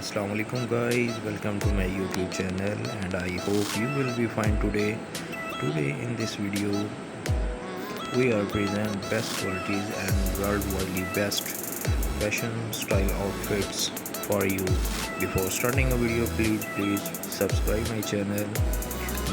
Assalamu alaikum guys, welcome to my YouTube channel and I hope you will be fine today. Today in this video we are present best qualities and worldwide best fashion style outfits for you. Before starting a video please subscribe my channel.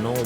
9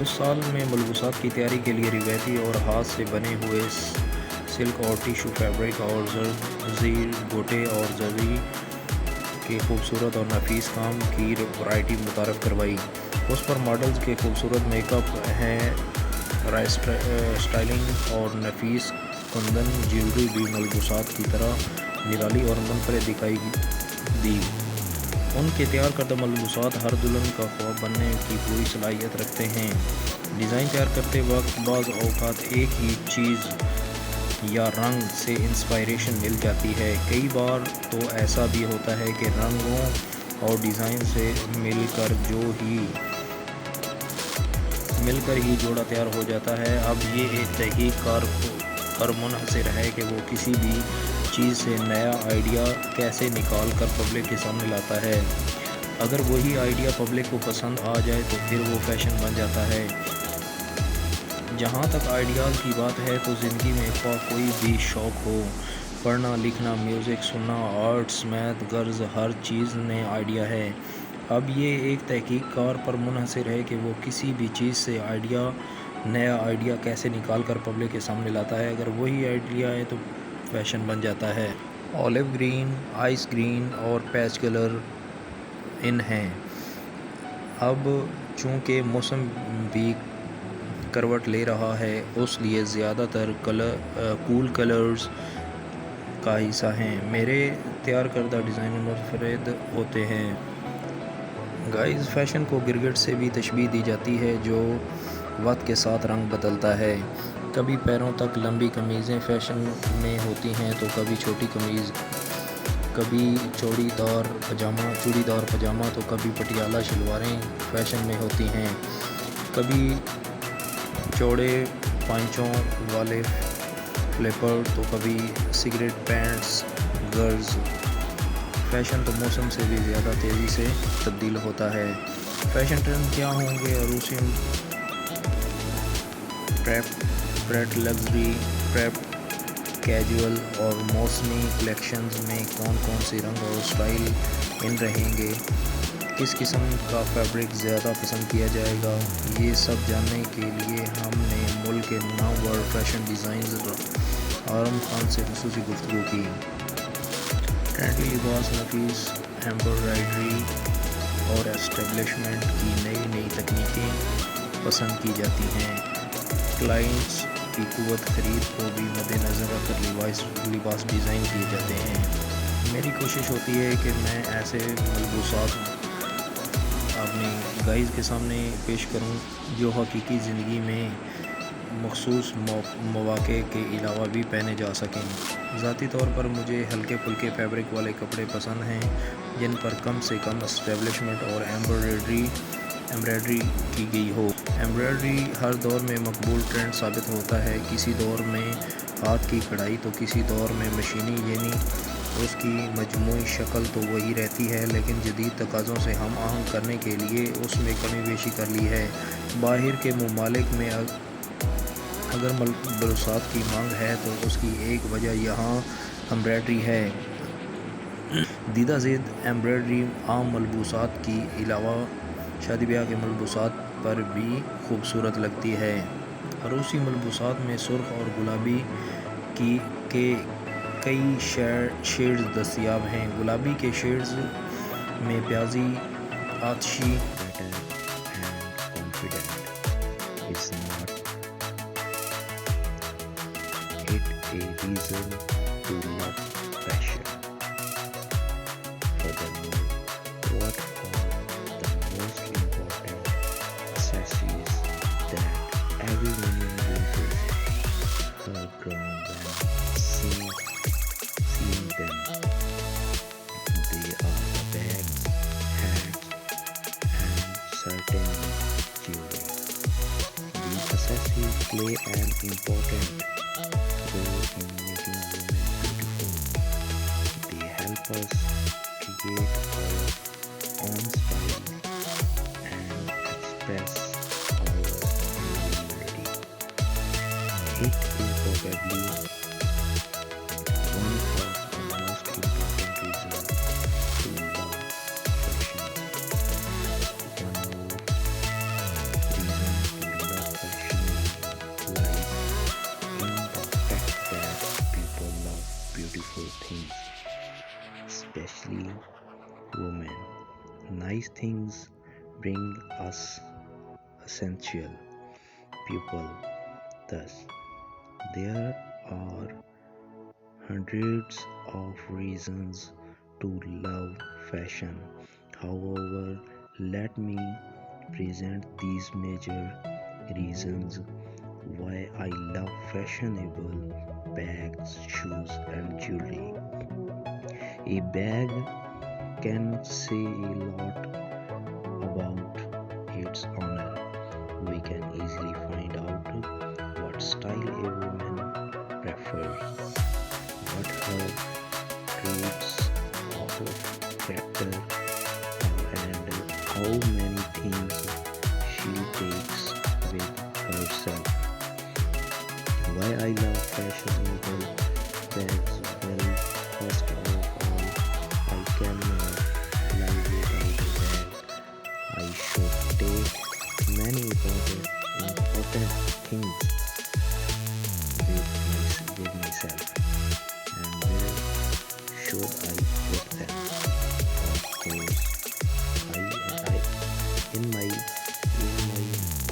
اس سال میں ملبوسات کی تیاری کے لیے روایتی اور ہاتھ سے بنے ہوئے سلک اور ٹیشو فیبرک اور زیر گوٹے اور زری کے خوبصورت اور نفیس کام کی ورائٹی متعارف کروائی۔ اس پر ماڈلز کے خوبصورت میک اپ ہیں، اسٹائلنگ اور نفیس کندن جیولری بھی ملبوسات کی طرح نرالی اور منفرد دکھائی دی۔ ان کے تیار کردہ ملبوسات ہر دلہن کا خواب بننے کی پوری صلاحیت رکھتے ہیں۔ ڈیزائن تیار کرتے وقت بعض اوقات ایک ہی چیز یا رنگ سے انسپائریشن مل جاتی ہے، کئی بار تو ایسا بھی ہوتا ہے کہ رنگوں اور ڈیزائن سے مل کر ہی جوڑا تیار ہو جاتا ہے۔ اب یہ ایک تحقیق کار پر منحصر ہے کہ وہ کسی بھی چیز سے نیا آئیڈیا کیسے نکال کر پبلک کے سامنے لاتا ہے۔ اگر وہی آئیڈیا پبلک کو پسند آ جائے تو پھر وہ فیشن بن جاتا ہے۔ جہاں تک آئیڈیاز کی بات ہے تو زندگی میں خواہ کوئی بھی شوق ہو، پڑھنا، لکھنا، میوزک سننا، آرٹس، میتھ، غرض ہر چیز میں آئیڈیا ہے۔ اب یہ ایک تحقیق کار پر منحصر ہے کہ وہ کسی بھی چیز سے نیا آئیڈیا کیسے نکال کر پبلک کے سامنے لاتا ہے۔ اگر وہی آئیڈیا ہے تو فیشن بن جاتا ہے۔ اولیو گرین، آئس گرین اور پیچ کلر ان ہیں۔ اب چونکہ موسم بھی کروٹ لے رہا ہے، اس لیے زیادہ تر کول کلرز کا حصہ ہیں۔ میرے تیار کردہ ڈیزائن منفرد ہوتے ہیں۔ گائز، فیشن کو گرگٹ سے بھی تشبیہ دی جاتی ہے جو وقت کے ساتھ رنگ بدلتا ہے۔ کبھی پیروں تک لمبی قمیضیں فیشن میں ہوتی ہیں تو کبھی چھوٹی قمیض، کبھی چوڑی دار پاجامہ تو کبھی پٹیالہ شلواریں فیشن میں ہوتی ہیں، کبھی چوڑے پائچوں والے فلیپر تو کبھی سگریٹ پینٹس۔ غرض فیشن تو موسم سے بھی زیادہ تیزی سے تبدیل ہوتا ہے۔ فیشن ٹرینڈ کیا ہوں گے؟ عروسی پریپ لگژری، پریپ کیجول اور موسمی کلیکشنز میں کون سی رنگ اور اسٹائل ان رہیں گے؟ کس قسم کا فیبرک زیادہ پسند کیا جائے گا؟ یہ سب جاننے کے لیے ہم نے ملک کے نامور فیشن ڈیزائنر آرم خان سے خصوصی گفتگو کی۔ ٹرینڈی لباس، نفیس ایمبرائڈری اور اسٹیبلشمنٹ کی نئی تکنیکیں پسند کی جاتی ہیں۔ کلائنٹس کی قوت خرید کو بھی مد نظر رکھ کر لباس ڈیزائن کیے جاتے ہیں۔ میری کوشش ہوتی ہے کہ میں ایسے ملبوسات اپنی گائز کے سامنے پیش کروں جو حقیقی زندگی میں مخصوص مواقع کے علاوہ بھی پہنے جا سکیں۔ ذاتی طور پر مجھے ہلکے پھلکے فیبرک والے کپڑے پسند ہیں جن پر کم سے کم اسٹیبلشمنٹ اور ایمبرائڈری کی گئی ہو۔ ایمبرائڈری ہر دور میں مقبول ٹرینڈ ثابت ہوتا ہے، کسی دور میں ہاتھ کی کڑھائی تو کسی دور میں مشینی، یعنی اس کی مجموعی شکل تو وہی رہتی ہے لیکن جدید تقاضوں سے ہم آہنگ کرنے کے لیے اس میں کمی بیشی کر لی ہے۔ باہر کے ممالک میں اگر ملبوسات کی مانگ ہے تو اس کی ایک وجہ یہاں ایمبرائڈری ہے۔ دیدہ زید ایمبرائڈری عام ملبوسات کی علاوہ شادی بیاہ کے ملبوسات پر بھی خوبصورت لگتی ہے۔ عروسی ملبوسات میں سرخ اور گلابی کے کئی شیڈز دستیاب ہیں۔ گلابی کے شیڈز میں پیازی، آتشی a reason to love fashion. Furthermore, what are the most important accessories that every woman uses her ground when seeing them? They are the bags, hats, and certain jewelry. These accessories play an important role in making women beautiful. They help us create our own style and express our individuality. It is probably one of the most important reasons to love fashion. One more reason to These things bring us essential people. Thus, there are hundreds of reasons to love fashion. However, let me present these major reasons why I love fashionable bags, shoes, and jewelry. A bag can say a lot about its owner. We can easily find out what style a woman prefers, what her traits of character are, and how many things she takes with herself. Why I love fashionable bags? Well, first of all, I cannot live without a bag. I should take many important things with myself. And where should I put them? Of course, I in my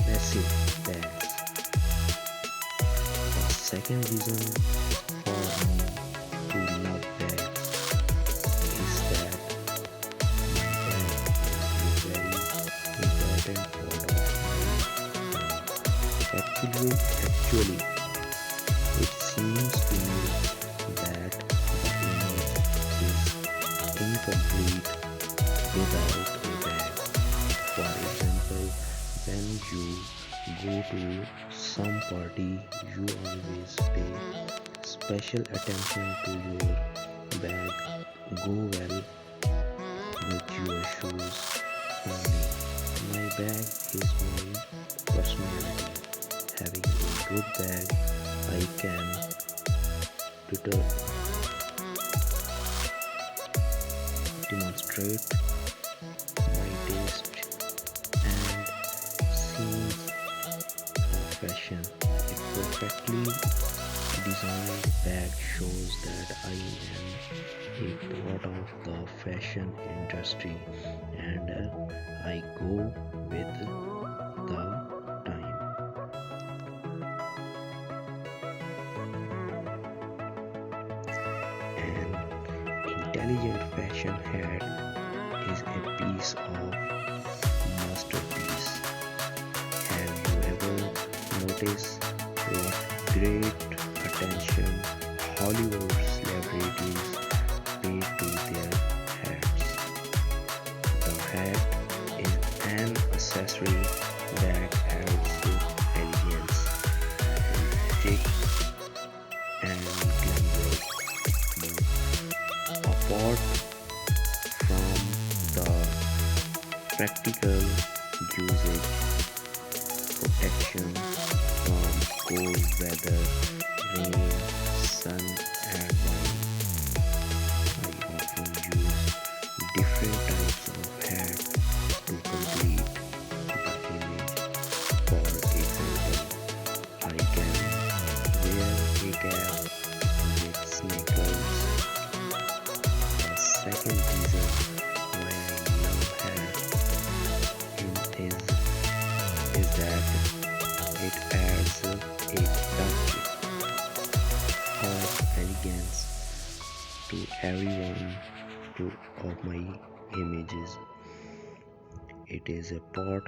massive bags. The second reason for me to love bags is that my bag is a very important part of my life. Actually, it seems to me that the image is incomplete without a bag. For example, when you go to some party, you always pay special attention to your bag. Go well with your shoes only. My bag is my personality. Having a good bag, I can demonstrate my taste and sense of fashion. A perfectly designed bag shows that I am a part of the fashion industry and I go with the time. An intelligent fashion head is a piece of masterpiece. Have you ever noticed what great attention Hollywood celebrities pay to their hats? The hat is an accessory that adds elegance, chic, and glamour. But apart from the practical usage, protection from cold weather, rain, sun, and wind, I often use different types of hat to complete the image. For example, I can wear a cap with sneakers. The second reason why I love hat is that it adds a touch of elegance to of my images. It is a part